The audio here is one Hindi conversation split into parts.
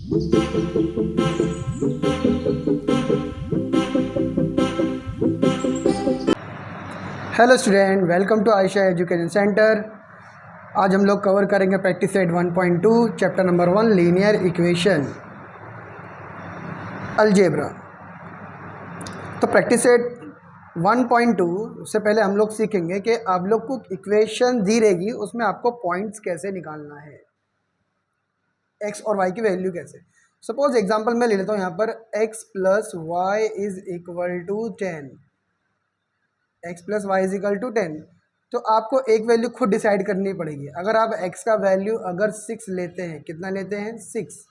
Hello student, welcome to Ayesha education centre. आज हम लोग कवर करेंगे practice set 1.2 chapter number 1 linear equation algebra. तो प्रैक्टिस सेट 1.2 से पहले हम लोग सीखेंगे कि आप लोग को इक्वेशन दी रहेगी, उसमें आपको पॉइंट्स कैसे निकालना है, एक्स और वाई की वैल्यू कैसे। सपोज एग्जांपल मैं ले लेता हूँ यहाँ पर x plus y is equal to 10, x plus y is equal to 10। तो आपको एक वैल्यू खुद डिसाइड करनी पड़ेगी। अगर आप x का वैल्यू अगर 6 लेते हैं, कितना लेते हैं 6,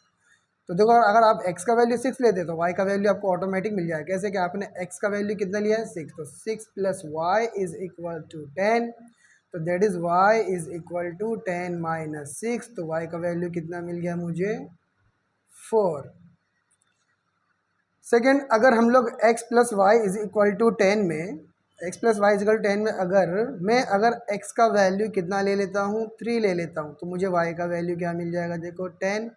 तो देखो अगर आप x का वैल्यू 6 लेते हैं तो y का वैल्यू आपको ऑटोमेटिक मिल जाएगा। कैसे कि आपने x का वैल्यू कितना लिया है 6, तो 6 plus y is equal to 10, तो that is y is equal to 10 minus 6, तो y का वैल्यू कितना मिल गया मुझे 4। सेकेंड, अगर हम लोग x plus y is equal to 10 में x प्लस वाई इजिकल 10 में अगर x का वैल्यू कितना ले लेता हूँ 3 ले लेता हूँ, तो मुझे y का वैल्यू क्या मिल जाएगा, देखो 10,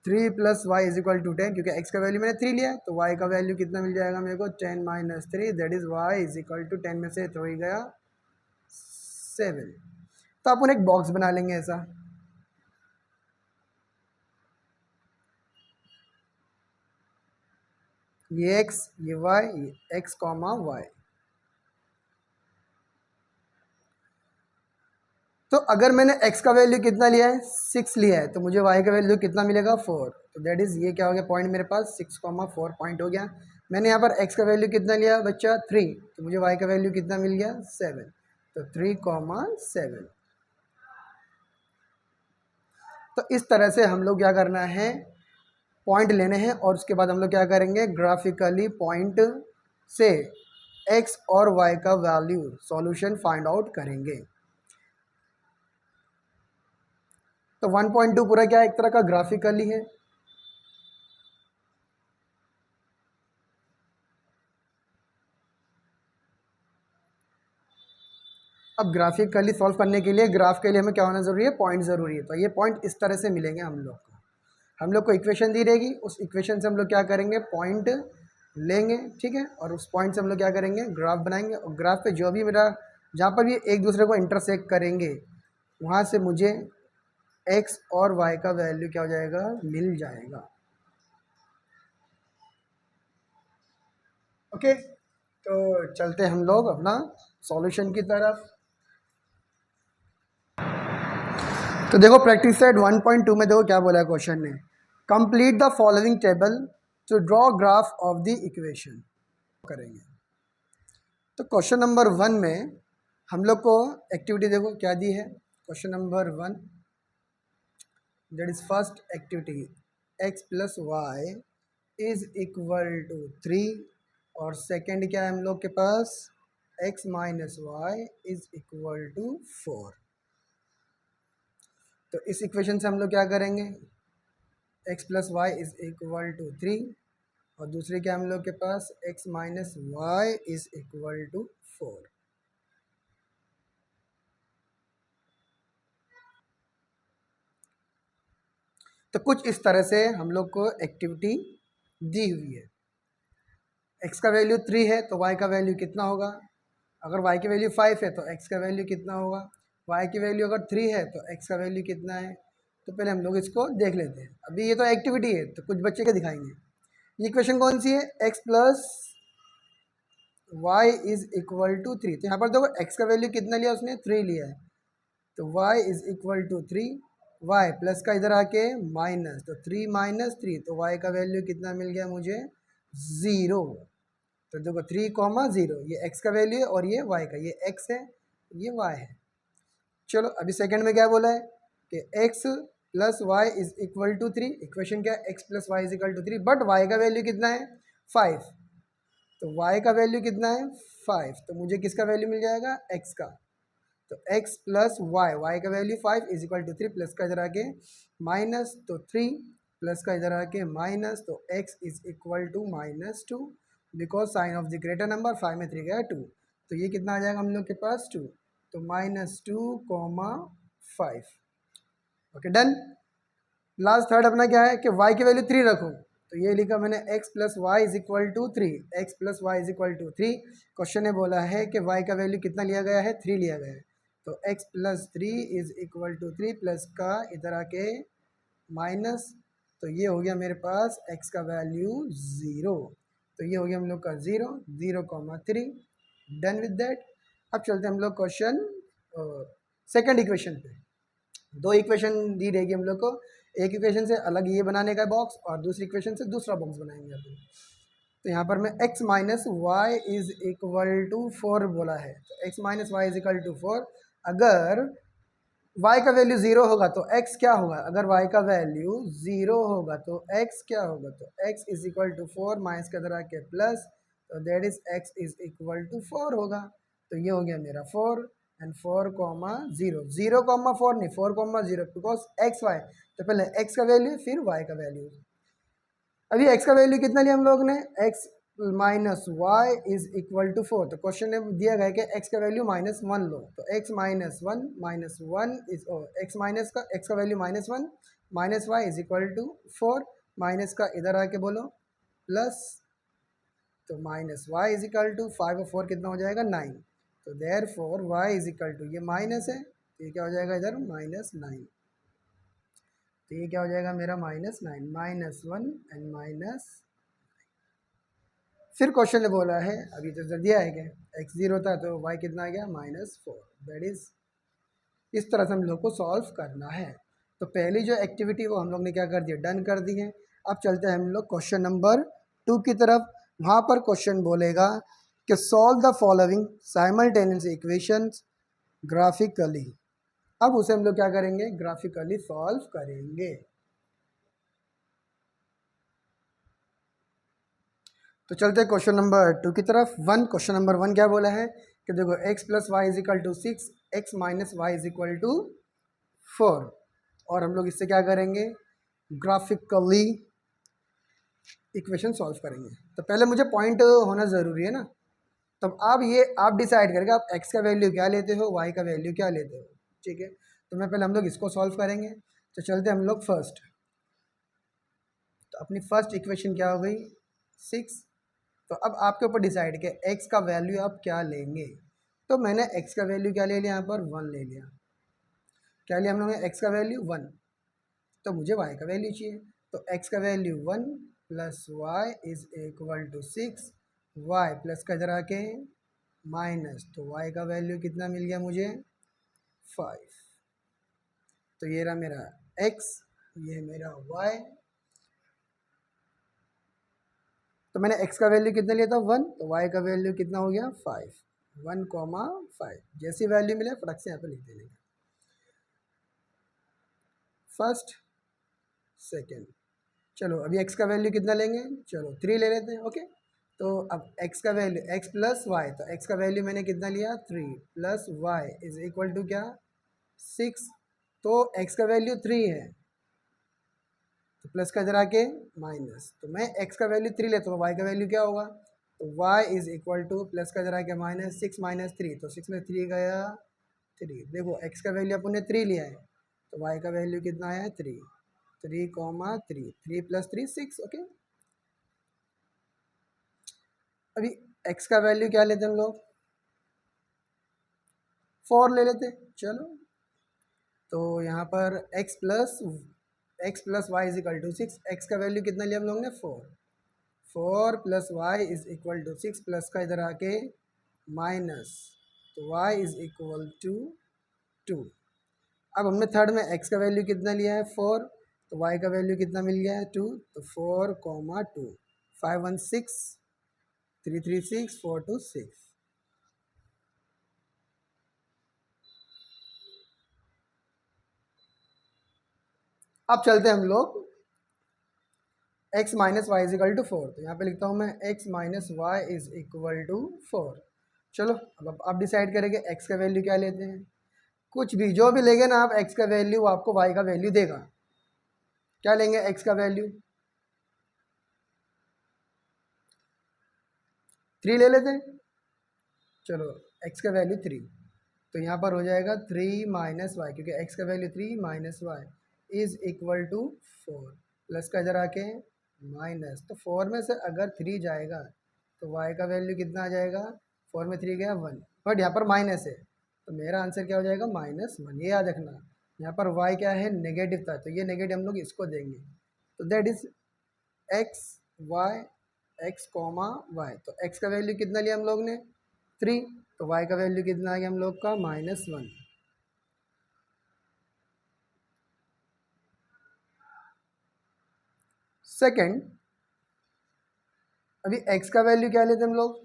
3 plus y is equal to 10, क्योंकि x का वैल्यू मैंने 3 लिया है, तो y का वैल्यू कितना मिल जाएगा मेरे को 10 minus 3, that is y is equal to 10 में से 3 गया 7। तो अपन एक बॉक्स बना लेंगे ऐसा, ये x ये y, ये x कॉमा y। तो अगर मैंने x का वैल्यू कितना लिया है 6 लिया है, तो मुझे y का वैल्यू कितना मिलेगा 4, तो दैट इज़ ये क्या हो गया पॉइंट मेरे पास 6,4 पॉइंट हो गया। मैंने यहाँ पर x का वैल्यू कितना लिया बच्चा 3, तो मुझे y का वैल्यू कितना मिल गया 7, तो 3,7। तो इस तरह से हम लोग क्या करना है, पॉइंट लेने हैं और उसके बाद हम लोग क्या करेंगे, ग्राफिकली पॉइंट से x और y का वैल्यू सॉल्यूशन फाइंड आउट करेंगे। तो 1.2 पूरा क्या एक तरह का ग्राफिकली है। अब ग्राफिकली सॉल्व करने के लिए ग्राफ के लिए हमें क्या होना ज़रूरी है, पॉइंट ज़रूरी है। तो ये पॉइंट इस तरह से मिलेंगे हम लोग को इक्वेशन दी रहेगी, उस इक्वेशन से हम लोग क्या करेंगे पॉइंट लेंगे, ठीक है, और उस पॉइंट से हम लोग क्या करेंगे ग्राफ बनाएंगे, और ग्राफ पे जो भी मेरा जहाँ पर भी एक दूसरे को इंटरसेक्ट करेंगे वहाँ से मुझे x और y का वैल्यू क्या हो जाएगा मिल जाएगा। ओके, तो चलते हम लोग अपना सॉल्यूशन की तरफ। तो देखो प्रैक्टिस सेट 1.2 में देखो क्या बोला है क्वेश्चन ने, complete the following table to draw graph of the equation करेंगे। तो क्वेश्चन नंबर 1 में हम लोग को एक्टिविटी देखो क्या दी है, question number 1 that is first activity x plus y is equal to 3, और सेकेंड क्या है हम लोग के पास x minus y is equal to 4। तो इस इक्वेशन से हम लोग क्या करेंगे, x plus y is equal to 3, और दूसरी क्या हम लोग के पास x minus y is equal to 4। तो कुछ इस तरह से हम लोग को एक्टिविटी दी हुई है। x का वैल्यू 3 है तो y का वैल्यू कितना होगा, अगर y की वैल्यू 5 है तो x का वैल्यू कितना होगा, y की वैल्यू अगर 3 है तो x का वैल्यू कितना है। तो पहले हम लोग इसको देख लेते हैं। अभी ये तो एक्टिविटी है, तो कुछ बच्चे के दिखाएंगे। ये इक्वेशन कौन सी है, x plus y is equal to 3। तो यहाँ पर देखो x का वैल्यू कितना लिया उसने 3 लिया है, तो y is equal to 3, y plus का इधर आके माइनस, तो 3 माइनस 3, तो y का वैल्यू कितना मिल गया मुझे 0। तो देखो 3,0, ये x का वैल्यू है और ये y का, ये x है ये y है। चलो अभी सेकंड में क्या बोला है कि x plus y is equal to 3, equation क्या है x plus y is equal to 3, but y का वैल्यू कितना है 5, तो y का वैल्यू कितना है 5, तो मुझे किसका वैल्यू मिल जाएगा x का। तो x प्लस वाई का value 5 is equal to 3, plus का इधर आके माइनस, तो 3 प्लस का इधर आके माइनस, तो x is equal to -2, because sign of the greater number 5 में 3 गया 2, तो ये कितना आ जाएगा हम लोग के पास 2, तो -2,5। Okay done. लास्ट थर्ड अपना क्या है कि y की वैल्यू 3 रखो, तो ये लिखा मैंने x plus y is equal to 3, x plus y is equal to 3। Question ने बोला है कि y का वैल्यू कितना लिया गया है, 3 लिया गया है, तो x plus 3 is equal to 3 plus का इधर आके माइनस, तो ये हो गया मेरे पास x का वैल्यू 0, तो ये हो गया हम लोग का 0, 0,3। Done with that. अब चलते हैं हम लोग क्वेश्चन सेकंड इक्वेशन पे। दो इक्वेशन दी रहेगी हम लोग को, एक इक्वेशन से अलग ये बनाने का बॉक्स और दूसरी इक्वेशन से दूसरा बॉक्स बनाएंगे अपन। तो यहाँ पर मैं x minus y is equal to 4 बोला है, तो x minus y is equal to 4। अगर y का वैल्यू 0 होगा तो x क्या होगा, अगर y का वैल्यू 0 होगा तो x क्या होगा, तो x is equal to 4 minus का तरह के प्लस, तो that is x is equal to 4 होगा, तो ये हो गया मेरा 4 एंड 4,0, 0,4 नहीं 4,0 बिकॉज एक्स वाई, तो पहले x का वैल्यू फिर y का वैल्यू। अभी x का वैल्यू कितना लिया हम लोग ने, x minus y is equal to 4, तो क्वेश्चन में दिया गया कि x का वैल्यू -1 लो, तो x minus one is x का value -1 minus y is equal to 4, minus का इधर आके बोलो प्लस, तो minus y is equal to 5 और 4 कितना हो जाएगा 9, तो therefore y is equal to, ये माइनस है तो ये क्या हो जाएगा इधर -9, तो ये क्या हो जाएगा मेरा -9, -1 एंड माइनस। फिर क्वेश्चन ने बोला है, अभी तो दिया है कि x 0 था तो y कितना आ गया -4, दैट इज इस तरह से हम लोग को सॉल्व करना है। तो पहली जो एक्टिविटी वो हम लोग ने क्या कर दिया, डन कर दी है। अब चलते हैं हम लोग क्वेश्चन नंबर 2 की तरफ। वहाँ पर क्वेश्चन बोलेगा कि solve the following simultaneous equations graphically. अब उसे हम लोग क्या करेंगे, ग्राफिकली सॉल्व करेंगे। तो चलते हैं क्वेश्चन नंबर 2 की तरफ। क्वेश्चन नंबर 1 क्या बोला है कि देखो x plus y is equal to 6, x minus y is equal to 4, और हम लोग इससे क्या करेंगे, ग्राफिकली इक्वेशन सॉल्व करेंगे। तो पहले मुझे पॉइंट होना ज़रूरी है ना, तब आप डिसाइड करेंगे आप x का वैल्यू क्या लेते हो, y का वैल्यू क्या लेते हो, ठीक है। तो मैं पहले हम लोग इसको सॉल्व करेंगे। तो चलते हम लोग फर्स्ट, तो अपनी फर्स्ट इक्वेशन क्या हो गई 6। तो अब आपके ऊपर डिसाइड कि x का वैल्यू आप क्या लेंगे। तो मैंने x का वैल्यू क्या ले लिया, यहाँ पर 1 ले लिया। क्या लिया हम लोगों ने, x का वैल्यू 1, तो मुझे y का वैल्यू चाहिए। तो x का value 1 plus y is equal to 6, y plus का इधर आके माइनस, तो y का वैल्यू कितना मिल गया मुझे 5। तो ये रहा मेरा x, ये मेरा y। तो मैंने x का वैल्यू कितना लिया था 1, तो y का वैल्यू कितना हो गया 5, 1,5। जैसी वैल्यू मिले फटक से यहाँ पे लिख देंगे, फर्स्ट सेकेंड। चलो अभी x का वैल्यू कितना लेंगे, चलो 3 ले लेते हैं, ओके। तो अब x का वैल्यू x प्लस वाई, तो x का वैल्यू मैंने कितना लिया 3 plus y is equal to क्या 6, तो x का वैल्यू 3 है, तो प्लस का इधर आके माइनस, तो मैं x का वैल्यू 3 लेता हूँ, y का वैल्यू क्या होगा, तो y is equal two plus का इधर आके माइनस 6 माइनस 3, तो 6 में 3 गया 3। देखो x का वैल्यू अपन ने 3 लिया है, तो y का वैल्यू कितना आया 3, 3,3, 3 प्लस 3 6, ओके। अभी x का वैल्यू क्या लेते हैं हम लोग 4 ले लेते, चलो। तो यहाँ पर x plus y is equal to 6, x का वैल्यू कितना लिया हम लोग ने 4, 4 plus y is equal to 6, plus का इधर आके माइनस, तो y इज इक्वल टू 2। अब हमने थर्ड में x का वैल्यू कितना लिया है 4, तो y का वैल्यू कितना मिल गया है 2, तो 4,2, 5 1 6, 3 3 6, 4 2 6। अब चलते हैं हम लोग x minus y is equal to 4, तो यहाँ पे लिखता हूँ मैं x minus y is equal to 4। चलो अब आप डिसाइड करेंगे x का वैल्यू क्या लेते हैं, कुछ भी जो भी लेंगे ना आप x का वैल्यू आपको y का वैल्यू देगा। क्या लेंगे x का वैल्यू 3 ले लेते हैं, चलो x का वैल्यू 3, तो यहाँ पर हो जाएगा 3 माइनस वाई, क्योंकि x का value 3 minus y, is equal to 4, plus का इधर आके माइनस, तो 4 में से अगर 3 जाएगा तो y का वैल्यू कितना आ जाएगा, 4 में 3 गया 1, बट यहाँ पर माइनस है तो मेरा आंसर क्या हो जाएगा -1। ये याद रखना, यहाँ पर y क्या है, नेगेटिव था, तो ये नेगेटिव हम लोग इसको देंगे, तो that is x y x comma y. तो x का वैल्यू कितना लिया हम लोग ने 3, तो y का वैल्यू कितना आ गया हम लोग का -1। सेकेंड, अभी x का वैल्यू क्या लेते हैं हम लोग,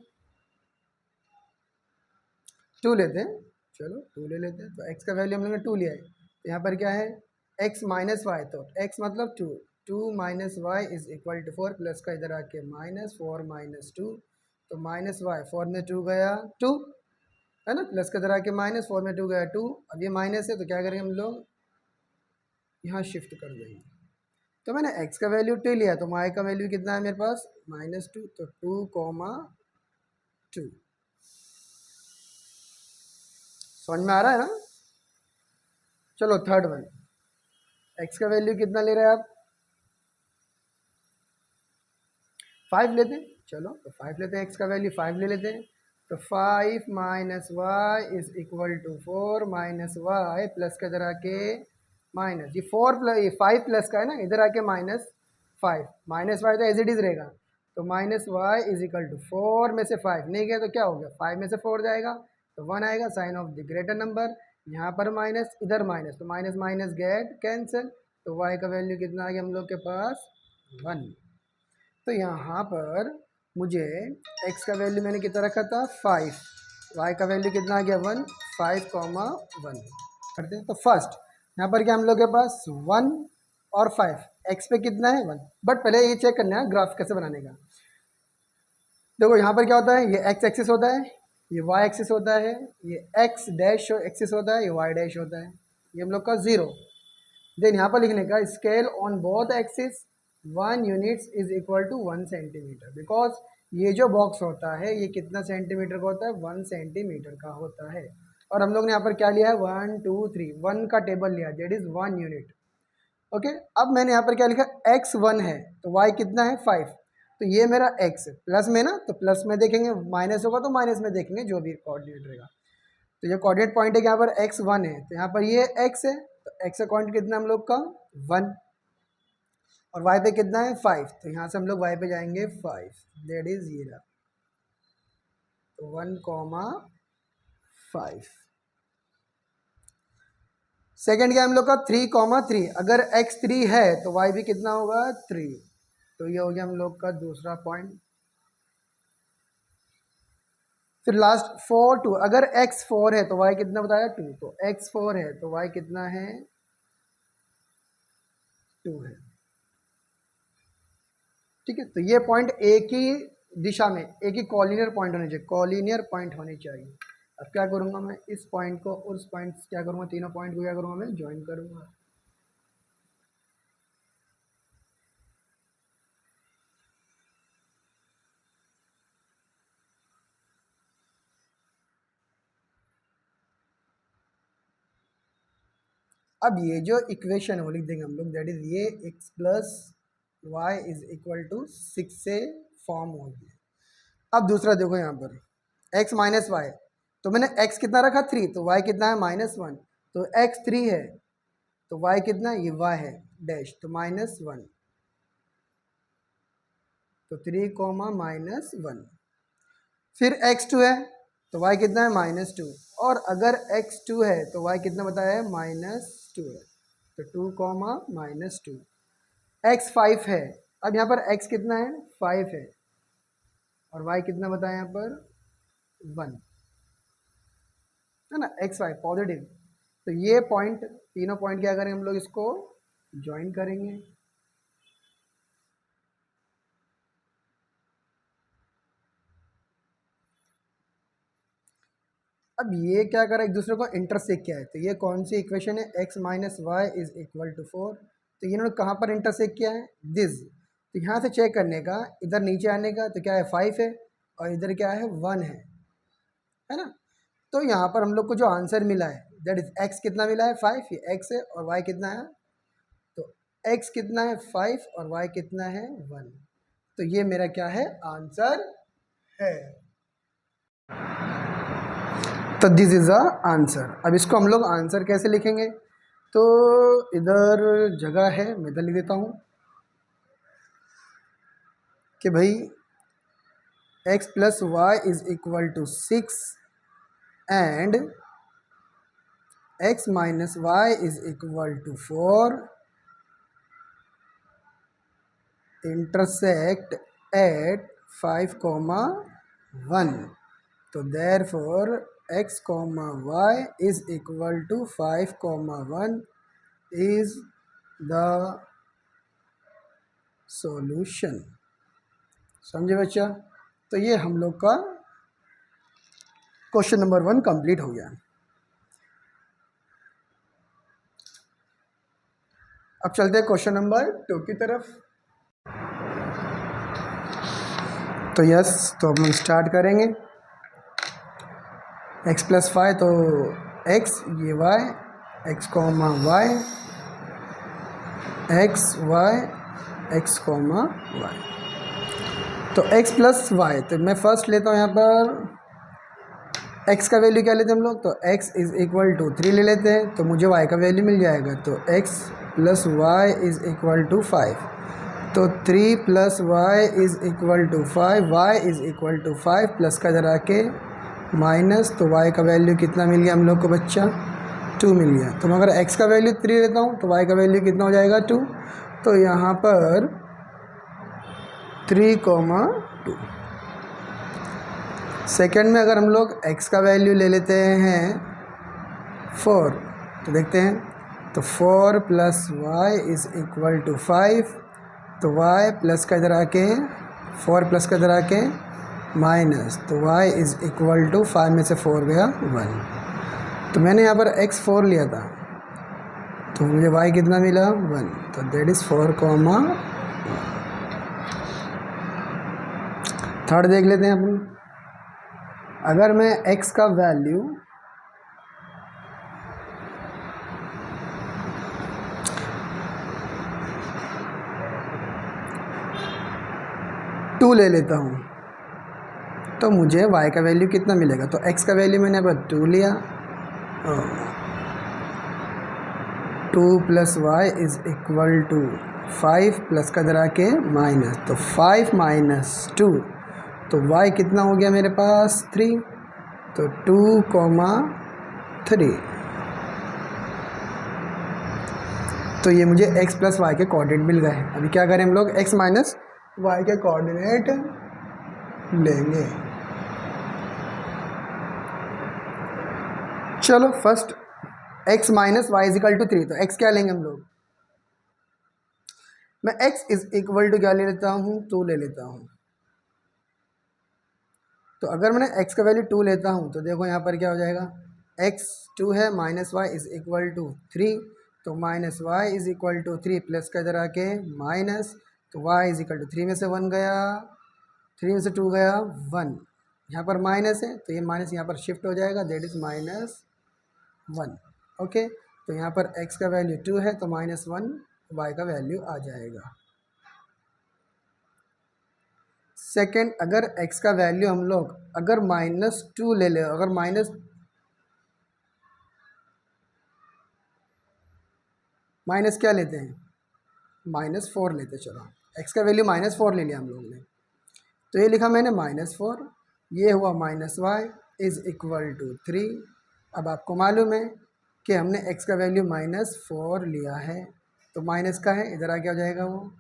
2 लेते हैं, चलो 2 ले लेते हैं। तो x का वैल्यू हम लोग ने 2 लिया है, तो यहाँ पर क्या है x माइनस वाई, तो x मतलब 2, 2 minus y is equal to 4, plus का इधर आके -4 माइनस 2, तो माइनस वाई 4 में 2 गया 2, है ना, प्लस का इधर आके -4 में 2 गया 2, अब ये माइनस है तो क्या करेंगे हम लोग यहाँ शिफ्ट कर देंगे। तो मैंने x का वैल्यू 2 लिया, तो y का वैल्यू कितना है मेरे पास -2, तो 2,2। समझ में आ रहा है ना। चलो थर्ड वन, x का वैल्यू कितना ले रहे हैं आप 5 लेते हैं, चलो तो 5 लेते हैं, x का वैल्यू 5 ले लेते हैं, तो 5 minus y is equal to 4 minus y, plus का इधर आके माइनस, ये 4 प्लस ये 5 प्लस का है ना, इधर आके -5, माइनस वाई तो एज इट इज रहेगा, तो minus y is equal to 4 में से 5 नहीं गया तो क्या हो गया, 5 में से 4 जाएगा तो 1 आएगा, sign of the greater number, यहाँ पर माइनस इधर माइनस, तो माइनस माइनस गेट कैंसिल, तो y का वैल्यू कितना आ गया हम लोग के पास 1। तो यहाँ पर मुझे x का वैल्यू मैंने कितना रखा था 5, y का वैल्यू कितना आ गया 1, 5,1 करते हैं। तो फर्स्ट यहाँ पर क्या हम लोग के पास 1 और 5, x पे कितना है 1, बट पहले ये चेक करना है ग्राफ कैसे बनाने का। देखो यहाँ पर क्या होता है, ये x एक्सिस होता है, ये y एक्सिस होता है, ये x डैश एक्सिस होता है, ये y डैश होता है, ये हम लोग का 0। देन यहाँ पर लिखने का scale on both axis 1 units is equal to 1 centimetre, because ये जो बॉक्स होता है ये कितना सेंटीमीटर का होता है 1 सेंटीमीटर का होता है, और हम लोग ने यहाँ पर क्या लिया है 1 2 3 1 का टेबल लिया, दैट इज 1 यूनिट। ओके, अब मैंने यहाँ पर क्या लिखा x 1 है तो y कितना है 5, तो ये मेरा x प्लस में ना, तो प्लस में देखेंगे, माइनस होगा तो माइनस में देखेंगे, जो भी कोऑर्डिनेट रहेगा। तो ये कोऑर्डिनेट पॉइंट है कि यहाँ पर x 1 है, तो यहाँ पर ये x है, तो x का कोऑर्डिनेट कितना हम लोग का 1, और y पे कितना है 5, तो यहाँ से हम लोग y पे जाएंगे 5, दैट इज ये रहा, तो 1,5। सेकेंड क्या हम लोग का 3,3, अगर x 3 है तो y भी कितना होगा 3, तो ये हो गया हम लोग का दूसरा पॉइंट। फिर लास्ट 4 2, अगर x 4 है तो y कितना बताया 2, तो x 4 है तो y कितना है 2 है। ठीक है, तो ये पॉइंट एक ही दिशा में, एक ही कॉलिनियर पॉइंट होने चाहिए, कॉलिनियर पॉइंट होने चाहिए। अब क्या करूँगा मैं, इस पॉइंट को और उस पॉइंट क्या करूँगा, तीनों पॉइंट को क्या करूँगा मैं ज्वाइन करूँगा। अब ये जो इक्वेशन है वो लिख देंगे हम लोग, दैट इज ये x plus y is equal to 6 से फॉर्म हो गया। अब दूसरा देखो यहाँ पर x माइनस वाई, तो मैंने x कितना रखा 3, तो y कितना है -1, तो x 3 है तो y कितना है, ये y है डैश, तो -1, तो 3 कॉमा -1। फिर x 2 है तो y कितना है -2, और अगर x 2 है तो y कितना बताया है -2 है, तो 2 कॉमा -2। x 5 है, अब यहाँ पर x कितना है 5 है, और y कितना बताया यहाँ पर 1 है ना, x 5 पॉजिटिव। तो ये पॉइंट, तीनों पॉइंट क्या करेंगे हम लोग, इसको ज्वाइन करेंगे। अब ये क्या करा, एक दूसरे को इंटरसेक्ट किया है, तो ये कौन सी इक्वेशन है, x minus y is equal to 4, तो इन्होंने कहाँ पर इंटरसेक्ट किया है दिस, तो यहाँ से चेक करने का, इधर नीचे आने का, तो क्या है 5 है, और इधर क्या है 1 है ना। तो यहाँ पर हम लोग को जो आंसर मिला है दैट इज x कितना मिला है 5, ये x है, और y कितना है x कितना है 5 और y कितना है 1। तो ये मेरा क्या है आंसर है। तो दिस इज़ अ आंसर। अब इसको हम लोग आंसर कैसे लिखेंगे, तो इधर जगह है, मैं इधर लिख देता हूँ कि भाई x plus y is equal to 6 and x minus y is equal to 4 intersect at 5, 1। तो therefore x, y is equal to 5, 1 is the solution. समझे बच्चा? तो ये हम लोग का क्वेश्चन नंबर 1 कंप्लीट हो गया। अब चलते हैं क्वेश्चन नंबर 2 की तरफ। तो यस, तो हम लोग स्टार्ट करेंगे। x प्लस 5 तो x, ये y, x comma y, x y, x comma y. तो x प्लस वाई, तो मैं फर्स्ट लेता हूँ यहाँ पर x का वैल्यू क्या लेते हैं हम लोग, तो x इज़ इक्वल टू 3 ले लेते हैं, तो मुझे y का वैल्यू मिल जाएगा। तो x plus y is equal to 5, तो 3 plus y is equal to 5, y is equal to 5 plus का इधर आके माइनस, तो y का वैल्यू कितना मिल गया हम लोग को बच्चा, 2 मिल गया। तो मैं अगर x का वैल्यू 3 लेता हूँ तो y का वैल्यू कितना हो जाएगा 2। तो यहाँ पर 3, 2। सेकेंड में अगर हम लोग x का वैल्यू ले लेते हैं 4, तो देखते हैं, तो 4 plus y is equal to 5, तो y प्लस का इधर आके 4 प्लस का इधर आके माइनस, तो y इज़ इक्वल टू 5 में से 4 गया 1। तो मैंने यहाँ पर x 4 लिया था, तो मुझे y कितना मिला 1, तो दैट इज़ 4, थर्ड देख लेते हैं अपन। अगर मैं x का वैल्यू टू ले लेता हूँ तो मुझे y का वैल्यू कितना मिलेगा, तो x का वैल्यू मैंने अब 2 लिया, 2 plus y is equal to 5 plus का इधर आके माइनस, तो 5 माइनस 2, तो y कितना हो गया मेरे पास 3, तो 2, 3। तो ये मुझे x प्लस वाई के कोऑर्डिनेट मिल गए। अभी क्या करें हम लोग, x माइनस वाई के कोऑर्डिनेट लेंगे। चलो first x minus y is equal to 3, तो x क्या लेंगे हम लोग, मैं x इज इक्वल टू क्या ले लेता हूँ 2 ले लेता हूँ। तो अगर मैंने x का वैल्यू 2 लेता हूँ तो देखो यहाँ पर क्या हो जाएगा, x 2 है, minus y is equal to 3, तो minus y is equal to 3 plus का इधर आके माइनस, तो y इज इक्वल टू 3 में से 1 गया, 3 में से 2 गया 1, यहाँ पर माइनस है तो ये माइनस यहाँ पर शिफ्ट हो जाएगा, दैट इज़ -1। ओके, तो यहाँ पर x का वैल्यू 2 है तो -1 y का वैल्यू आ जाएगा। सेकेंड, अगर x का वैल्यू हम लोग अगर -2 ले ले, अगर माइनस क्या लेते हैं, -4 लेते, चलो x का वैल्यू -4 ले लिया हम लोग ने, तो ये लिखा मैंने -4, ये हुआ -y इज़ इक्वल टू 3। अब आपको मालूम है कि हमने x का वैल्यू -4 लिया है, तो माइनस का है, इधर आके हो जाएगा वो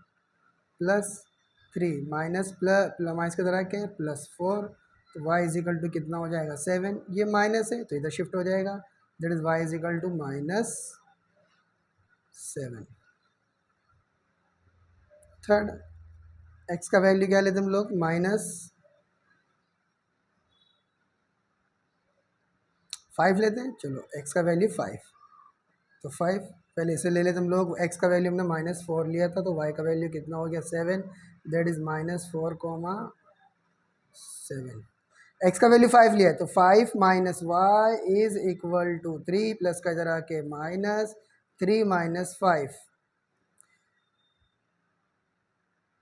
+3, माइनस के इधर आके +4, तो y इज इक्वल टू कितना हो जाएगा 7, ये माइनस है तो इधर शिफ्ट हो जाएगा, that is y is equal to -7। Third, x का वैल्यू क्या लेते हम लोग, -5 लेते हैं, चलो x का वैल्यू 5, तो 5 पहले इसे ले लेते हम लोग, x का वैल्यू हमने -4 लिया था, तो y का वैल्यू कितना हो गया 7, दैट इज़ -4, 7। x का वैल्यू 5 लिया है तो 5 minus y is equal to 3 plus का इधर आके -3 - 5,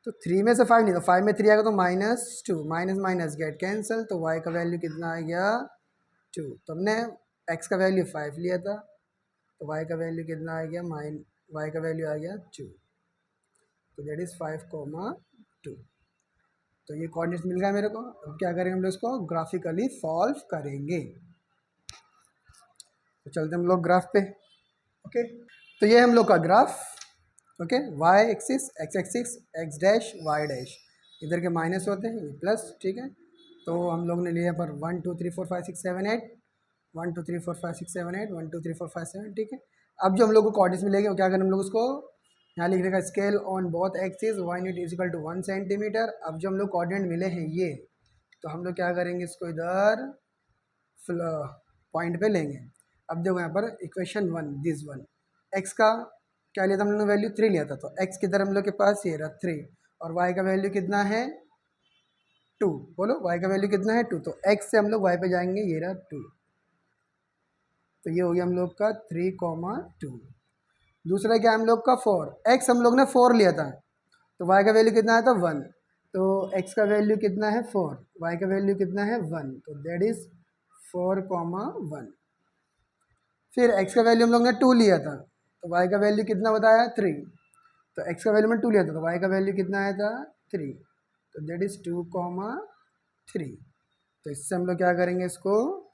तो 3 में से 5 नहीं, तो 5 में 3 आएगा तो -2, माइनस माइनस गेट कैंसिल, तो y का वैल्यू कितना आ गया 2। तो हमने x का वैल्यू 5 लिया था, तो y का वैल्यू कितना आ गया y का वैल्यू आ गया 2। तो दैट इज़ 5,2। तो ये कोऑर्डिनेट्स मिल गया मेरे को। अब क्या करेंगे हम लोग इसको ग्राफिकली सॉल्व करेंगे। तो चलते हम लोग ग्राफ पे। ओके, तो ये हम लोग का graph. Okay, y axis, x axis, x dash, y dash, इधर के माइनस होते हैं, ये प्लस, ठीक है। तो हम लोग ने लिया पर 1 2 3 4 5 6 7 8, 1 2 3 4 5 6 7 8, 1 2 3 4 5 7, ठीक है। अब जो हम लोग को कोऑर्डिनेट्स मिलेंगे वो क्या करें हम लोग उसको यहाँ लिखने का, scale on both axis y unit is equal to 1 centimetre. अब जो हम लोग कोऑर्डिनेट मिले हैं ये, तो हम लोग क्या करेंगे इसको इधर पॉइंट पे लेंगे। अब देखो यहाँ पर इक्वेशन 1, दिस वन, एक्स का क्या लिया था हम लोग ने, वैल्यू 3 लिया था, तो एक्स किधर हम लोग के पास ये रहा 3, और वाई का वैल्यू कितना है 2। बोलो वाई का वैल्यू कितना है 2, तो एक्स से हम लोग वाई पे जाएंगे, ये रहा 2। तो ये हो गया हम लोग का 3,2। दूसरा क्या हम लोग का 4, एक्स हम लोग ने 4 लिया था, तो वाई का वैल्यू कितना आया था 1, तो एक्स का वैल्यू कितना है 4, वाई का वैल्यू कितना है 1, तो दैट इज़ 4,1। फिर एक्स का वैल्यू हम लोग ने 2 लिया था, तो वाई का वैल्यू कितना बताया 3, तो एक्स का वैल्यू में 2 लिया था, तो वाई का वैल्यू कितना आया था 3, तो दैट इज़ 2,3। तो इससे हम लोग क्या करेंगे इसको,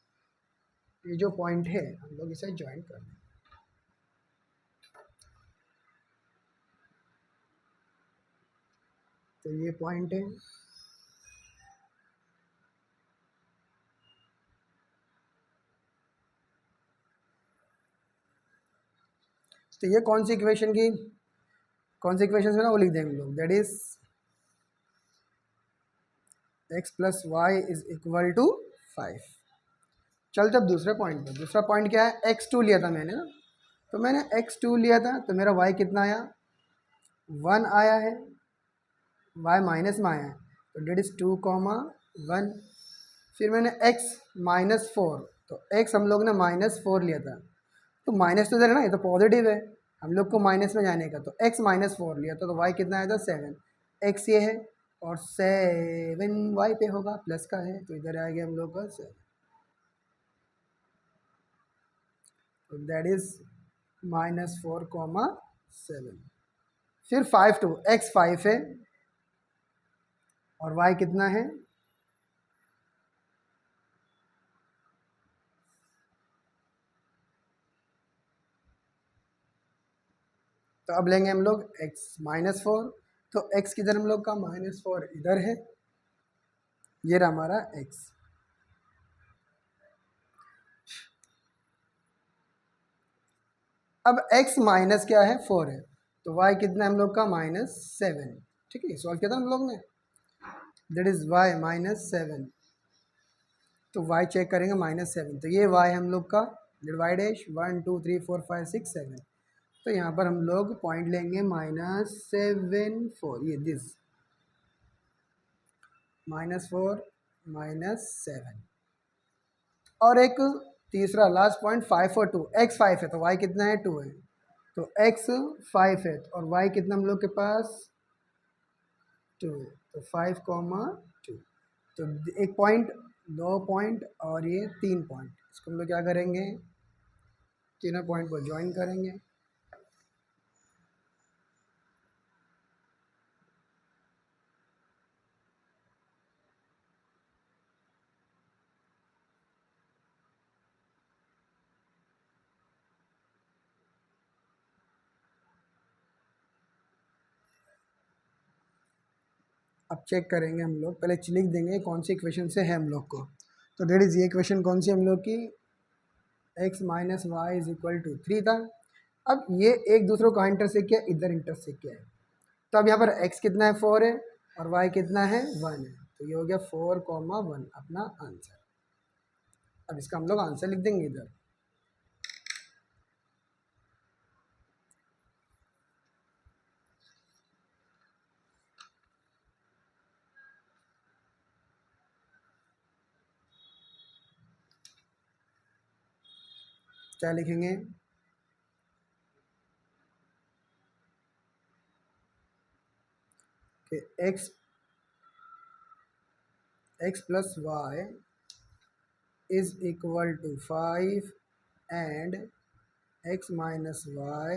ये जो पॉइंट है हम लोग इसे ज्वाइन कर देंगे। तो ये पॉइंट है, तो ये कौन सी इक्वेशन की, कौन सी इक्वेशन है ना वो लिख देंगे हम लोग, that is x plus y is equal to 5। चलते अब दूसरे पॉइंट पर। दूसरा पॉइंट क्या है, x2 लिया था मैंने ना, तो मैंने x2 लिया था, तो मेरा y कितना आया 1 आया है, y माइनस में आया है, तो डेट इज़ 2,1। फिर मैंने x -4, तो x हम लोग ने -4 लिया था, तो माइनस तो इधर है ना, ये तो पॉजिटिव है, हम लोग को माइनस में जाने का, तो x -4 लिया था, तो y कितना आया था 7, x ये है और 7 y पे होगा, प्लस का है, तो इधर आ गया हम लोग का 7, तो दैट इज -4,7। फिर 5 2, x 5 है और y कितना है, तो अब लेंगे हम लोग x -4, तो x किधर हम लोग का -4 इधर है, ये रहा हमारा x। अब x माइनस क्या है 4 है, तो y कितना है हम लोग का -7, ठीक है, सॉल्व किया था हम लोग ने, दैट इज y -7। तो y चेक करेंगे -7, तो ये y हम लोग का y डैश 1 2 3 4 5 6 7, तो यहाँ पर हम लोग पॉइंट लेंगे -7 4, ये दिस -4 -7। और एक तीसरा लास्ट पॉइंट 5 और 2, x 5 है तो y कितना है 2 है, तो x 5 है और y कितना हम लोग के पास 2 है, तो 5,2। तो एक पॉइंट, दो पॉइंट और ये 3 पॉइंट, इसको हम लोग क्या करेंगे, तीनों पॉइंट को ज्वाइन करेंगे। अब चेक करेंगे हम लोग, पहले लिख देंगे कौन सी इक्वेशन से है हम लोग को, तो डेट इज़ ये इक्वेशन कौन सी हम लोग की, x minus y is equal to 3 था। अब ये एक दूसरे को कहाँ इंटरसेक्ट किया, इधर इंटरसेक्ट किया है, तो अब यहाँ पर x कितना है 4 है और y कितना है 1 है, तो ये हो गया 4,1 अपना आंसर। अब इसका हम लोग आंसर लिख देंगे इधर। क्या लिखेंगे, कि x plus y is equal to 5 and x minus y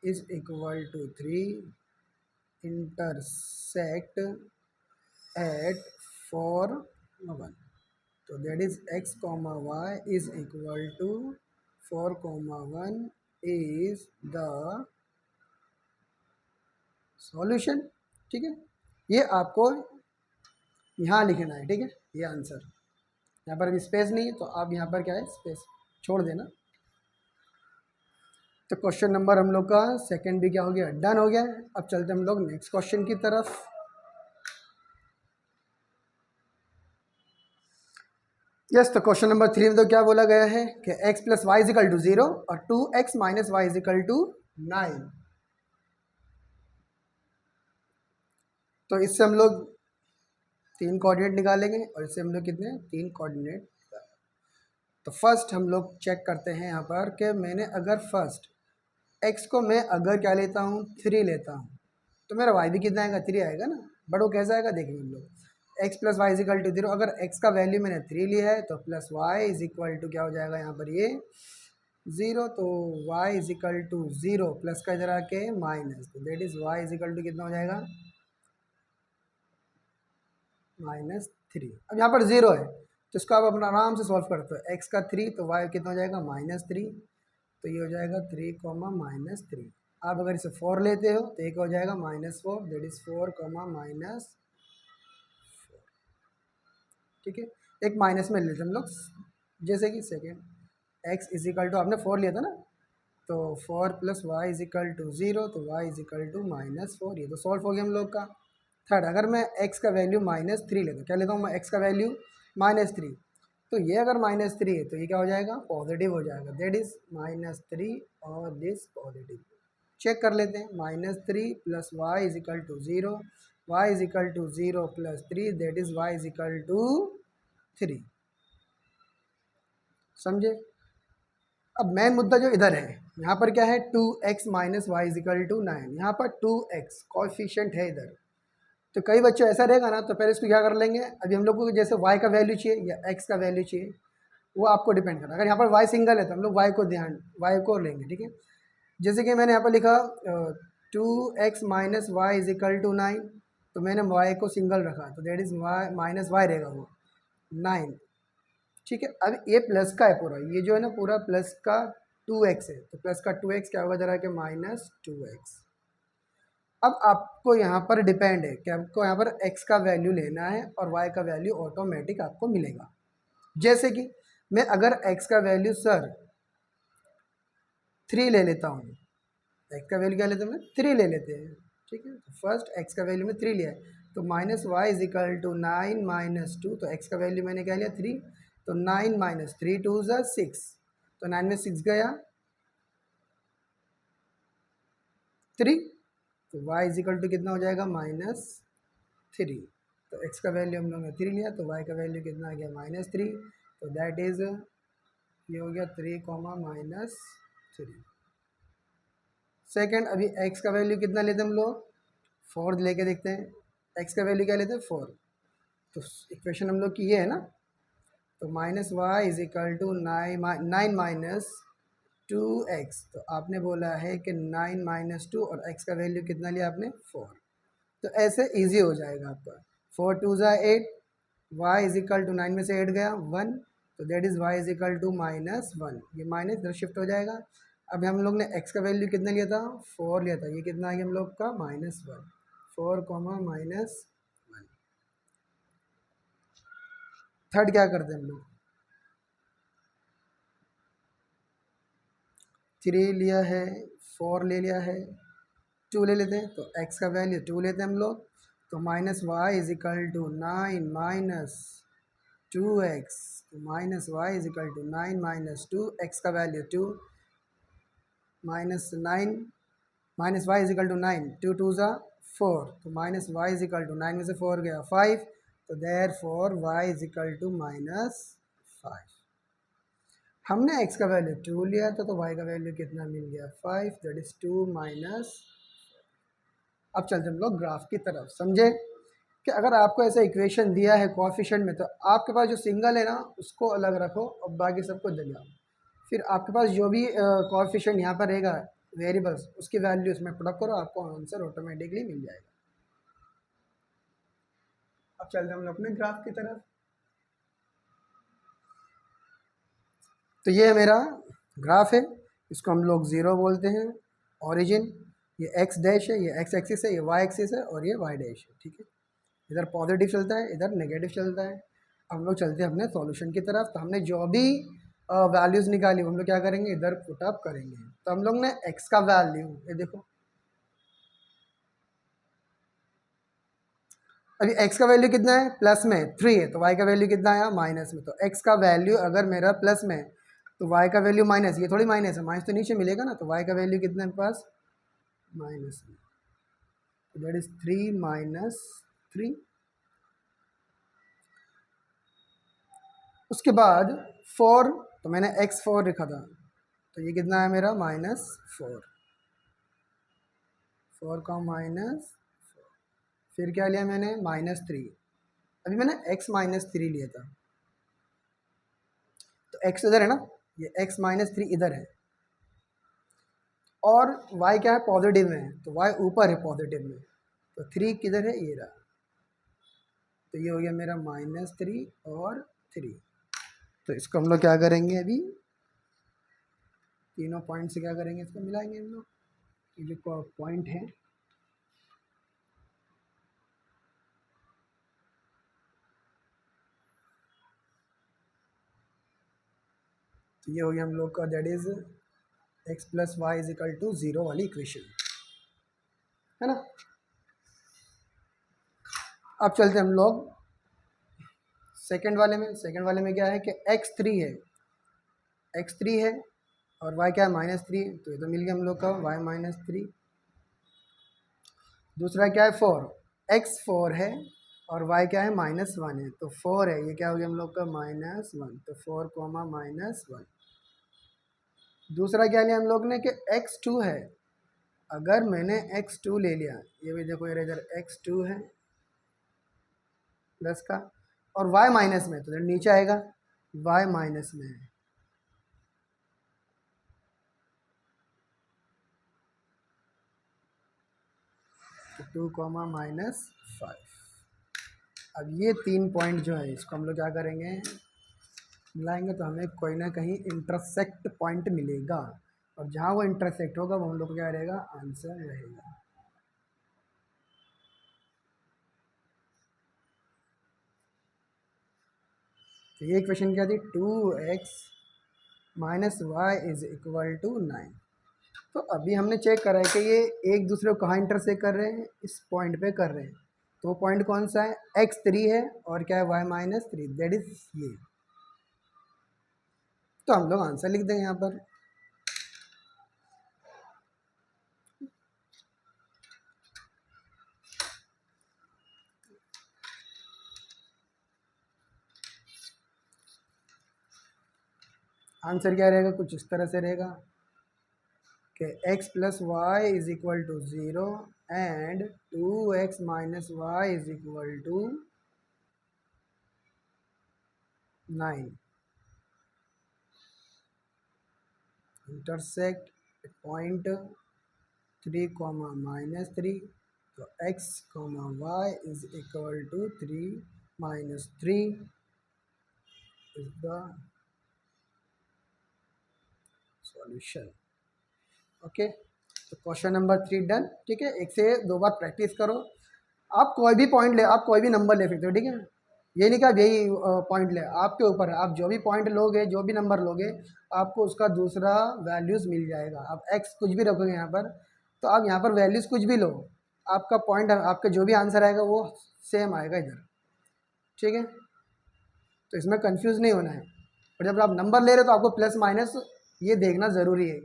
is equal to 3 intersect at 4 1. तो that is x comma y is equal to 4 comma 1 is the solution. ठीक है, ये आपको यहाँ लिखना है। ठीक है, ये आंसर यहाँ पर अभी स्पेस नहीं है तो आप यहाँ पर क्या है स्पेस छोड़ देना। तो क्वेश्चन नंबर हम लोग का सेकंड भी क्या हो गया, डन हो गया। अब चलते हम लोग नेक्स्ट क्वेश्चन की तरफ। यस, तो क्वेश्चन नंबर 3 में तो क्या बोला गया है कि x plus y is equal to 0 और 2x minus Y is equal to 9। तो इससे हम लोग 3 कोऑर्डिनेट निकालेंगे और इससे हम लोग कितने 3 कोऑर्डिनेट। तो फर्स्ट हम लोग चेक करते हैं यहाँ पर कि मैंने अगर फर्स्ट x को मैं अगर क्या लेता हूँ 3 लेता हूँ तो मेरा y भी कितना आएगा 3 आएगा ना। बट वो कैसा आएगा देखेंगे हम लोग। x plus y is equal to 0, अगर x का वैल्यू मैंने 3 लिया है तो plus y is equal to क्या हो जाएगा यहाँ पर ये 0। तो y इज इक्वल टू 0 प्लस का इधर आके माइनस, तो that is y is equal to कितना हो जाएगा -3। अब यहाँ पर 0 है तो इसको आप अपना आराम से सॉल्व करते हो। x का 3 तो y कितना हो जाएगा -3, तो ये हो जाएगा 3 कॉमा -3। आप अगर इसे 4 लेते हो तो एक हो जाएगा -4, दैट इज 4 कॉमा -4। ठीक है, एक माइनस में लेते हम लोग, जैसे कि second x is equal to आपने 4 लिया था ना, तो 4 plus y is equal to 0, तो y इज इक्वल टू -4। ये तो सॉल्व हो गया हम लोग का। थर्ड, अगर मैं x का वैल्यू -3 लेता हूँ, क्या लेता हूँ मैं x का वैल्यू -3, तो ये अगर -3 है तो ये क्या हो जाएगा पॉजिटिव हो जाएगा, दैट इज -3 और दिस पॉजिटिव। चेक कर लेते हैं। -3 plus y is equal to 0, y is equal to 0 plus 3, that is y is equal to 3। समझे। अब मेन मुद्दा जो इधर है, यहाँ पर क्या है 2x minus y is equal to 9, यहाँ पर 2x कॉएफिशिएंट है इधर। तो कई बच्चों ऐसा रहेगा ना, तो पहले इसको क्या कर लेंगे, अभी हम लोग को जैसे y का वैल्यू चाहिए या x का वैल्यू चाहिए, वो आपको डिपेंड करता है। अगर यहाँ पर y सिंगल है तो हम लोग y को लेंगे। ठीक है, जैसे कि मैंने यहाँ पर लिखा 2x minus y is equal to 9, तो मैंने y को सिंगल रखा, तो दैट इज -y रहेगा वो 9। ठीक है, अब ये प्लस का है पूरा, ये जो है ना पूरा प्लस का 2x है, तो प्लस का 2x क्या होगा जरा के -2x। अब आपको यहाँ पर डिपेंड है कि आपको यहाँ पर x का वैल्यू लेना है और y का वैल्यू ऑटोमेटिक आपको मिलेगा। जैसे कि मैं अगर x का वैल्यू सर 3 ले लेता हूँ, x का वैल्यू क्या लेते हैं, 3 ले लेते हैं। ठीक है, तो फर्स्ट x का वैल्यू में 3 लिया है, तो -y इज इक्वल टू 9 - 2, तो x का वैल्यू मैंने क्या लिया 3, तो 9 - 3 2 ज़ा 6, तो 9 में 6 गया 3, तो y इज इक्वल टू कितना हो जाएगा -3। तो x का वैल्यू हम लोग ने 3 लिया, तो y का वैल्यू कितना आ गया -3, तो दैट इज ये हो गया 3 कॉमा -3। सेकेंड, अभी x का वैल्यू कितना लेते हैं हम लोग 4 लेके देखते हैं। x का वैल्यू क्या लेते हैं 4, तो इक्वेशन हम लोग की ये है ना, तो -y is equal to 9 minus 2x, तो आपने बोला है कि 9 - 2 और x का वैल्यू कितना लिया आपने 4, तो ऐसे इजी हो जाएगा आपका। 4 2 ज़ा 8, y इज इक्वल टू 9 में से 8 गया 1, तो that is y is equal to -1, ये माइनस इधर शिफ्ट हो जाएगा। अभी हम लोग ने x का वैल्यू कितना लिया था 4 लिया था, ये कितना आ गया हम लोग का -1, 4 कॉमा -1। थर्ड क्या करते हैं हम लोग, 3 लिया है 4 ले लिया है 2 ले लेते हैं, तो x का वैल्यू 2 लेते हैं हम लोग, तो -y is equal to 9 minus 2x, तो -y is equal to 9 - 2, x का value 2 -9 -y is equal to 9, 2 2 ज़ा 4, तो -y इज इक्वल टू 9 में से 4 गया 5, तो therefore y is equal to -5। हमने x का वैल्यू 2 लिया था, तो y का वैल्यू कितना मिल गया 5, दैट इज 2 माइनस। अब चलते हम लोग ग्राफ की तरफ। समझे कि अगर आपको ऐसा इक्वेशन दिया है कोएफिशिएंट में, तो आपके पास जो सिंगल है ना उसको अलग रखो और बाकी सबको जलाओ। फिर आपके पास जो भी कोएफिशिएंट यहाँ पर रहेगा वेरिएबल्स, उसकी वैल्यू इसमें पुटअप करो, आपको आंसर ऑटोमेटिकली मिल जाएगा। अब चलते हम लोग अपने ग्राफ की तरफ। तो ये मेरा ग्राफ है, इसको हम लोग ज़ीरो बोलते हैं, ओरिजिन। ये एक्स डैश है, ये एक्स एक्सिस है, ये वाई एक्सिस है और ये वाई डैश है। ठीक है, इधर पॉजिटिव चलता है, इधर नेगेटिव चलता है। हम लोग चलते हैं अपने सॉल्यूशन की तरफ। तो हमने जो भी वैल्यूज़ निकाली हम लोग क्या करेंगे, इधर पुट अप करेंगे। तो हम लोग ने एक्स का वैल्यू, ये देखो अभी एक्स का वैल्यू कितना है, प्लस में 3 है, तो वाई का वैल्यू कितना आया, माइनस में। तो एक्स का वैल्यू अगर मेरा प्लस में तो वाई का वैल्यू माइनस, ये थोड़ी माइनस है, माइनस तो नीचे मिलेगा ना, तो वाई का वैल्यू कितना है पास, माइनस में। That is 3 minus 3। उसके बाद 4, तो मैंने x4 लिखा था, तो ये कितना है मेरा, -4। 4 का माइनस, फिर क्या लिया मैंने, -3। अभी मैंने x-3 लिया था, तो x इधर है ना, ये x-3 इधर है, और y क्या है, पॉजिटिव में है, तो y ऊपर है पॉजिटिव में, तो 3 किधर है, ये रहा। तो ये हो गया मेरा -3 और 3। तो इसको हम लोग क्या करेंगे, अभी तीनों पॉइंट से क्या करेंगे, इसको मिलाएंगे हम लोग, ये जो पॉइंट है। तो ये हो गया हम लोग का, that is x plus y is equal to 0 वाली इक्वेशन, है ना। अब चलते हम लोग सेकंड वाले में। सेकंड वाले में क्या है कि x3 है, x3 है और y क्या है, -3, तो ये तो मिल गया हम लोग का y -3। दूसरा क्या है 4, x4 है और y क्या है, -1 है, तो 4 है, ये क्या हो गया हम लोग का, -1, तो 4 कोमा -1। दूसरा क्या लिया हम लोग ने कि x2 है, अगर मैंने x2 ले लिया, ये भी देखो इधर x2 है प्लस का, और y माइनस में, तो नीचे आएगा y माइनस में है, तो 2 कोमा -5। अब ये 3 पॉइंट जो है इसको हम लोग क्या करेंगे, मिलाएंगे, तो हमें कोई ना कहीं इंटरसेक्ट पॉइंट मिलेगा, और जहाँ वो इंटरसेक्ट होगा वो हम लोग को क्या रहेगा, आंसर रहेगा। तो ये इक्वेशन क्या थी, 2x - y is equal to 9। तो अभी हमने चेक करा है कि ये एक दूसरे को कहाँ इंटरसेक्ट कर रहे हैं, इस पॉइंट पे कर रहे हैं। तो पॉइंट कौन सा है, x3 है और क्या है, y -3, दैट इज ये। तो हम लोग आंसर लिख देंगे यहाँ पर। आंसर क्या रहेगा, कुछ इस तरह से रहेगा कि x plus y is equal to 0 and 2x minus y is equal to 9। Intersect point 3 comma -3, तो x comma y is equal to 3 -3 is the solution. Okay, तो क्वेश्चन नंबर 3 डन। ठीक है, एक से दो बार प्रैक्टिस करो। आप कोई भी पॉइंट ले, आप कोई भी नंबर ले सकते हो, ठीक है। ये नहीं कि आप यही पॉइंट ले, आपके ऊपर है, आप जो भी पॉइंट लोगे, जो भी नंबर लोगे, आपको उसका दूसरा वैल्यूज़ मिल जाएगा। आप एक्स कुछ भी रखोगे यहाँ पर, तो आप यहाँ पर वैल्यूज़ कुछ भी लो, आपका पॉइंट, आपका जो भी आंसर आएगा वो सेम आएगा इधर। ठीक है, तो इसमें कंफ्यूज नहीं होना है। और जब आप नंबर ले रहे हो तो आपको प्लस माइनस ये देखना ज़रूरी है,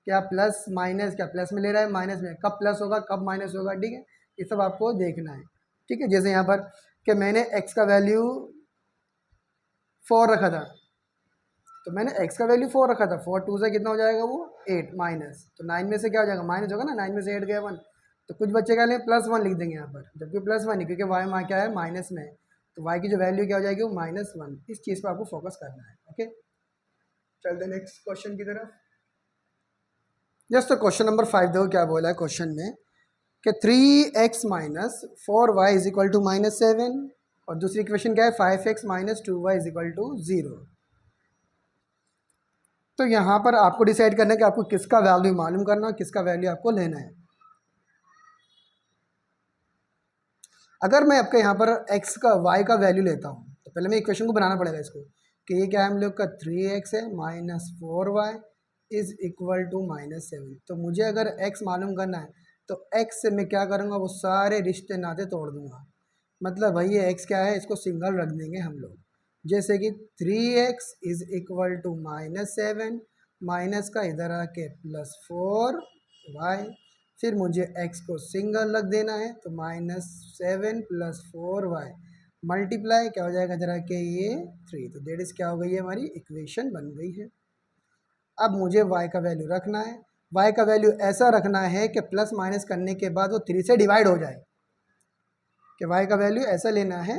क्या प्लस माइनस, क्या प्लस में ले रहा है, माइनस में, कब प्लस होगा कब माइनस होगा। ठीक है, ये सब आपको देखना है। ठीक है, जैसे यहाँ पर कि मैंने x का वैल्यू 4 रखा था, तो मैंने x का वैल्यू 4 रखा था, 4 2 से कितना हो जाएगा वो 8 माइनस, तो 9 में से क्या हो जाएगा, माइनस होगा ना, 9 में से 8 गया 1, तो कुछ बच्चे क्या लेंगे +1 लिख देंगे यहाँ पर, जबकि +1 है क्योंकि वाई में क्या है माइनस में है, तो वाई की जो वैल्यू क्या हो जाएगी वो -1। इस चीज़ पर आपको फोकस करना है। ओके, चलते नेक्स्ट क्वेश्चन की तरफ। जस्ट तो क्वेश्चन नंबर 5 देखो क्या बोला है क्वेश्चन में कि 3x minus 4y is equal to -7, और दूसरी इक्वेशन क्या है 5x minus 2y is equal to 0। तो यहाँ पर आपको डिसाइड करना है कि आपको किसका वैल्यू मालूम करना है, किसका वैल्यू आपको लेना है। अगर मैं आपके यहाँ पर x का y का वैल्यू लेता हूँ तो पहले मैं इक्वेशन को बनाना पड़ेगा इसको, कि ये क्या है हम लोग का 3x है minus 4y is equal to -7। तो मुझे अगर x मालूम करना है तो x से मैं क्या करूँगा, वो सारे रिश्ते नाते तोड़ दूंगा। मतलब भाई ये x क्या है, इसको सिंगल रख देंगे हम लोग। जैसे कि 3x is equal to -7, minus का इधर आके +4y, फिर मुझे x को सिंगल रख देना है तो -7 + 4y मल्टीप्लाई क्या हो जाएगा जरा के ये 3। तो डेट इज क्या हो गई है, हमारी इक्वेशन बन गई है। अब मुझे y का वैल्यू रखना है। y का वैल्यू ऐसा रखना है कि प्लस माइनस करने के बाद वो 3 से डिवाइड हो जाए, कि y का वैल्यू ऐसा लेना है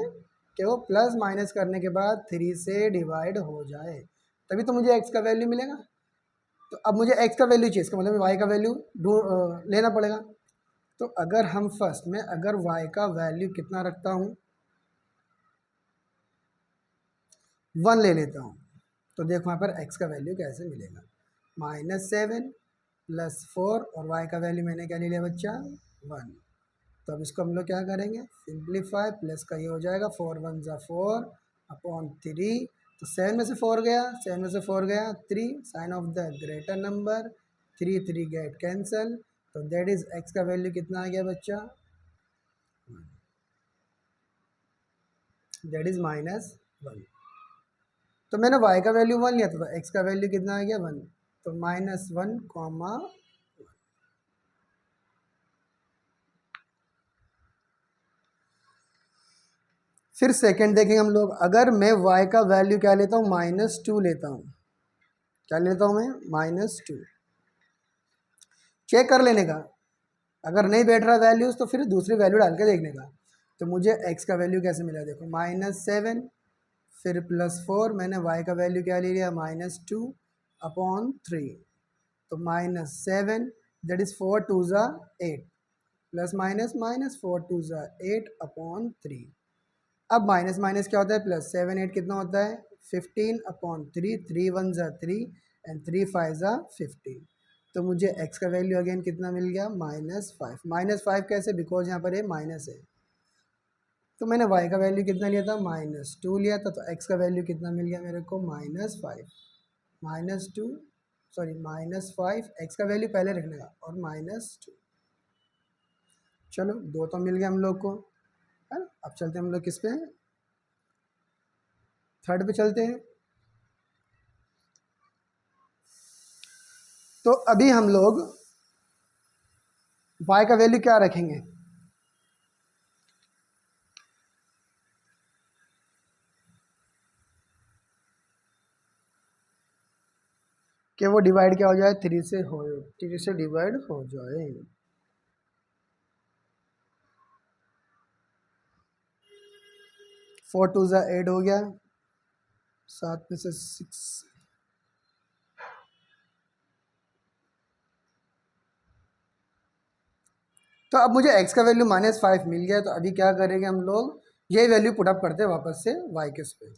कि वो प्लस माइनस करने के बाद 3 से डिवाइड हो जाए, तभी तो मुझे x का वैल्यू मिलेगा। तो अब मुझे x का वैल्यू चाहिए, इसका मतलब y का वैल्यू लेना पड़ेगा। तो अगर हम फर्स्ट में अगर y का वैल्यू कितना रखता हूँ 1 ले लेता हूँ, तो देखो यहाँ पर x का वैल्यू कैसे मिलेगा, -7 + 4 और y का वैल्यू मैंने क्या ले लिया बच्चा 1। तो अब इसको हम लोग क्या करेंगे सिंप्लीफाई, प्लस का ये हो जाएगा 4 × 1 = 4 अपॉन 3। तो 7 में से 4 गया, 7 में से 4 गया 3, sign of the greater number 3 3 get cancel. तो दैट इज x का वैल्यू कितना आ गया बच्चा, दैट इज -1। तो मैंने y का वैल्यू 1 लिया था, तो x का वैल्यू कितना आ गया 1, तो -1, फिर सेकंड देखेंगे हम लोग। अगर मैं y का वैल्यू क्या लेता हूँ -2 लेता हूँ, क्या लेता हूँ मैं -2, चेक कर लेने का, अगर नहीं बैठ रहा वैल्यूज़ तो फिर दूसरी वैल्यू डाल के देखने का। तो मुझे x का वैल्यू कैसे मिला देखो -7 फिर +4, मैंने y का वैल्यू क्या ले लिया -2 अपॉन 3। तो -7 दैट इज़ 4 2 ज़ा 8 प्लस माइनस माइनस 4 2 ज़ा 8 अपॉन 3। अब माइनस माइनस क्या होता है प्लस, 7 8 कितना होता है 15 अपॉन 3, 3 1 ज़ा 3 एंड 3 5 ज़ा 15। तो मुझे x का वैल्यू अगेन कितना मिल गया -5। -5 कैसे, बिकॉज यहाँ पर ये माइनस है। तो मैंने y का वैल्यू कितना लिया था -2 लिया था, तो x का वैल्यू कितना मिल गया मेरे को -5 -5 x का वैल्यू पहले रखने का और -2। चलो 2 तो मिल गया हम लोग को, है ना। अब चलते हैं हम लोग किस पे, थर्ड पे चलते हैं। तो अभी हम लोग y का वैल्यू क्या रखेंगे, कि वो डिवाइड क्या हो जाए 3 से डिवाइड हो जाए। 4 2 ज़ा 8 हो गया, 7 में से 6, तो अब मुझे x का वैल्यू -5 मिल गया। तो अभी क्या करेंगे हम लोग, ये वैल्यू पुटअप करते हैं वापस से y के उस पे।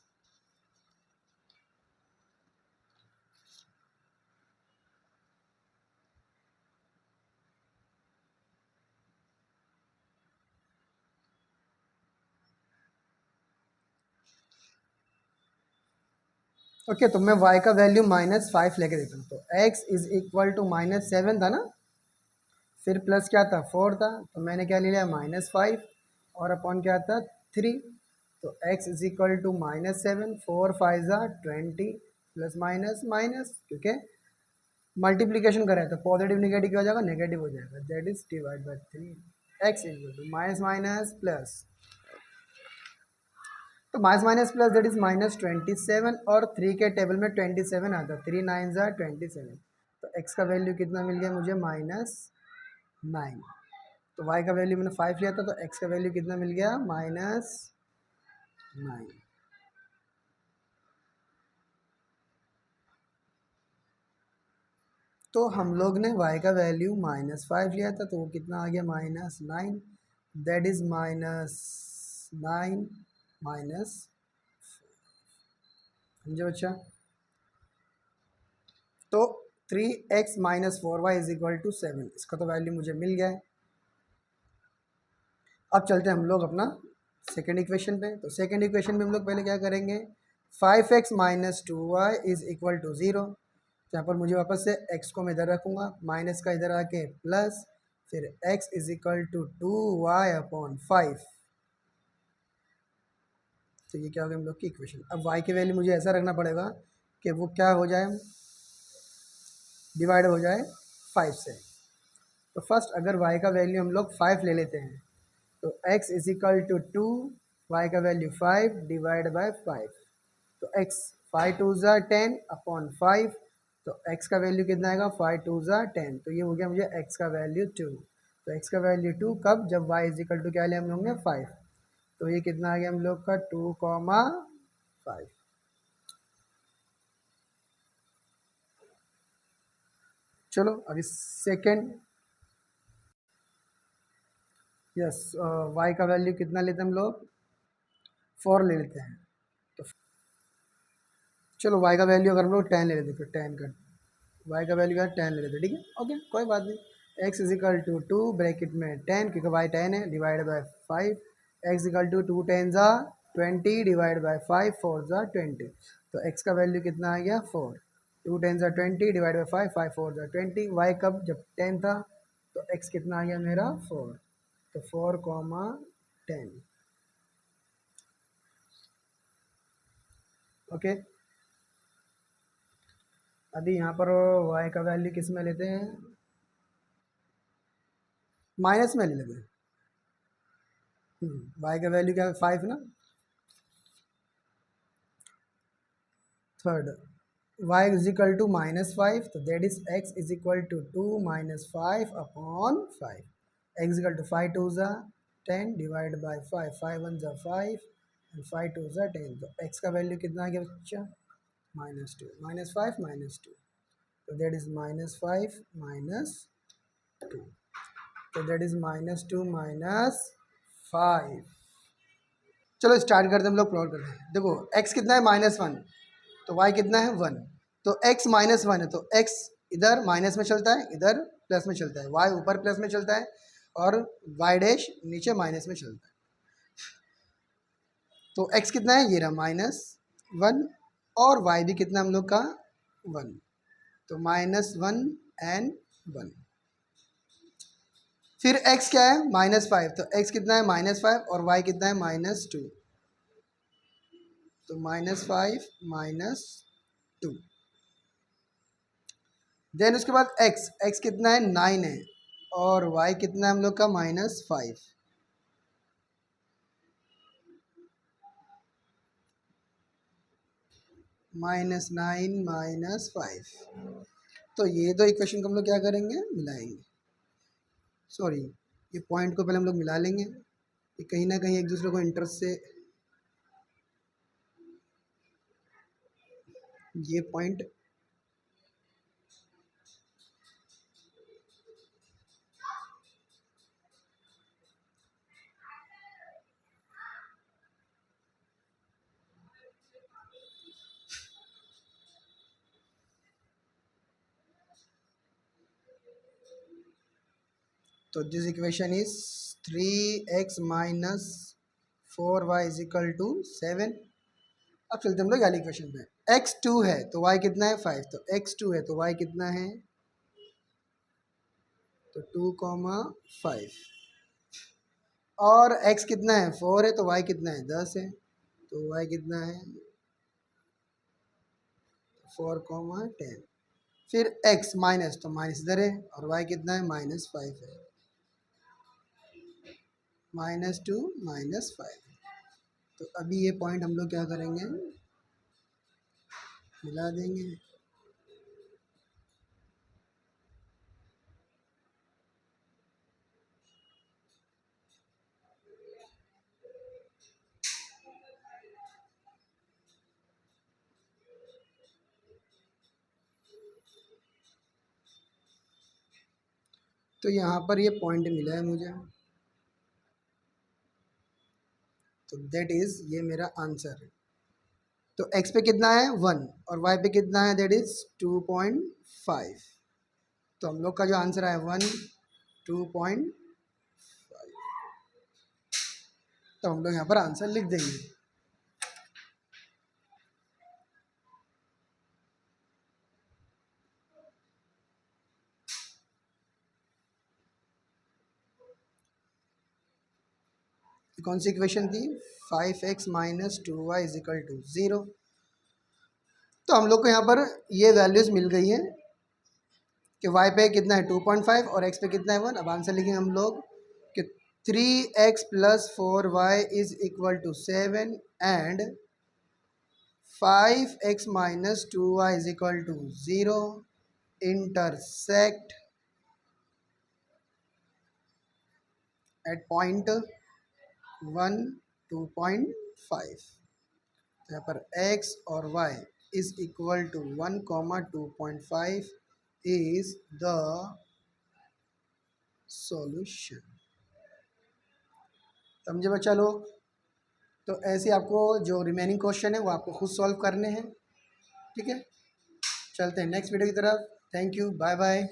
ओके, तो मैं y का वैल्यू -5 लेके देता हूँ। तो x इज इक्वल टू -7 था ना, फिर प्लस क्या था 4 था, तो मैंने क्या ले लिया -5 और अपॉन क्या था 3। तो x इज इक्वल टू -7, 4 5 ज़ा 20 प्लस माइनस माइनस, क्योंकि मल्टीप्लीकेशन करें तो पॉजिटिव निगेटिव क्या हो जाएगा, नेगेटिव हो जाएगा, that is divide by 3। x equal to minus minus plus, तो minus minus plus that is -27, और 3 के टेबल में 27 आता है, 3 9 ज़ा 27। तो x का वैल्यू कितना मिल गया मुझे -9। तो y का वैल्यू मैंने 5 लिया था, तो x का वैल्यू कितना मिल गया, -9। तो हम लोग ने y का वैल्यू -5 लिया था, तो वो कितना आ गया, -9। दैट इज -9 माइनस, समझे बच्चा। तो 3x - 4y = 7, इसका तो वैल्यू मुझे मिल गया है। अब चलते हैं हम लोग अपना सेकेंड इक्वेशन पे। तो सेकेंड इक्वेशन में हम लोग पहले क्या करेंगे, 5x - 2y = 0। यहाँ पर मुझे वापस से x को मैं इधर रखूँगा, माइनस का इधर आके प्लस, फिर x = 2y/5। तो ये क्या हो गया हम लोग की इक्वेशन। अब y की वैल्यू मुझे ऐसा रखना पड़ेगा कि वो क्या हो जाए, डिवाइड हो जाए 5 से। तो फर्स्ट अगर y का वैल्यू हम लोग 5 ले लेते हैं, तो x = 2, y का वैल्यू 5 डिवाइड बाय 5। तो x 5 2 ज़ा 10/5, तो x का वैल्यू कितना आएगा, 5 2 ज़ा 10। तो ये हो गया मुझे x का वैल्यू 2। तो x का वैल्यू 2 कब, जब y = क्या लिया हम लोग ने, 5। तो ये कितना आ गया हम लोग का, 2,5। चलो अभी सेकेंड, यस, y का वैल्यू कितना लेते हैं हम लोग, 4 ले लेते हैं। तो चलो y का वैल्यू अगर हम लोग 10 ले लेते हैं, फिर 10 का y का वैल्यू है 10 ले लेते हैं, ठीक है, ओके, कोई बात नहीं। x = 2 ब्रैकेट में 10, क्योंकि y 10 है, डिवाइड बाय 5। x = 2 10 ज़ा 20 डिवाइड बाय 5 4 ज़ा 20। तो x का वैल्यू कितना आ गया, 4। 2 10 ज़ा 20 डिवाइड बाय 5 5 4 ज़ा 20। y कब, जब 10 था, तो x कितना आ गया मेरा, 4। तो 4, 10, ओके। अभी यहाँ पर y का वैल्यू किस में लेते हैं, माइनस में ले लेते हैं। y का वैल्यू क्या है, 5 ना। थर्ड, y = -5, तो दैट इज x = 2 - 5/5। x = 5 2 ज़ा 10 डिवाइड बाय 5 5 1 ज़ा 5 एंड 5 2 ज़ा 10। तो x का वैल्यू कितना आ गया बच्चा, -2 -5 -2। तो दैट इज -5 -2। तो दैट इज -2 -5। चलो स्टार्ट करते हैं, हम लोग प्लॉट करते हैं। देखो x कितना है, -1, तो y कितना है, 1। तो x -1 है, तो x इधर माइनस में चलता है, इधर प्लस में चलता है, y ऊपर प्लस में चलता है और y डैश नीचे माइनस में चलता है। तो x कितना है, ये रहा -1, और y भी कितना हम लोग का, 1। तो -1 एंड 1। फिर x क्या है, -5, तो x कितना है, -5, और y कितना है, -2। तो -5 -2। देन उसके बाद x कितना है, 9 है, और y कितना है हम लोग का, -5। -9 -5। तो ये दो इक्वेशन को हम लोग क्या करेंगे, मिलाएंगे। सॉरी, ये पॉइंट को पहले हम लोग मिला लेंगे, ये कहीं ना कहीं एक दूसरे को इंटरेस्ट से, ये पॉइंट, तो this equation is 3x - 4y = 7। अब चलते हम लोग वाली इक्वेशन पे। x 2 है तो y कितना है, 5। तो x 2 है तो y कितना है, तो 2,5। और x कितना है, 4 है, तो y कितना है, 10 है, तो y कितना है, 4,10। फिर x माइनस, तो माइनस इधर है, और y कितना है, -5 है, -2 -5। तो अभी ये पॉइंट हम लोग क्या करेंगे, मिला देंगे। तो यहाँ पर ये पॉइंट मिला है मुझे, तो दैट इज़ ये मेरा आंसर है। तो x पे कितना है 1 और y पे कितना है, दैट इज़ 2.5। तो हम लोग का जो आंसर है 1 2.5। तो हम लोग यहाँ पर आंसर लिख देंगे। कौन सी इक्वेशन थी, 5x minus 2y is equal to 0। तो हम लोग को यहाँ पर ये वैल्यूज़ मिल गई हैं कि y पे कितना है 2.5 और x पे कितना है 1। अब आंसर लिखेंगे हम लोग कि 3x plus 4y is equal to 7 and 5x minus 2y is equal to 0 intersect at point 1 2.5। यहाँ पर x और y is equal to 1, 2.5 is the solution. समझे बच्चा लोग? तो ऐसे आपको जो रिमेनिंग क्वेश्चन है वो आपको खुद सॉल्व करने हैं। ठीक है, चलते हैं नेक्स्ट वीडियो की तरफ। Thank you, bye bye.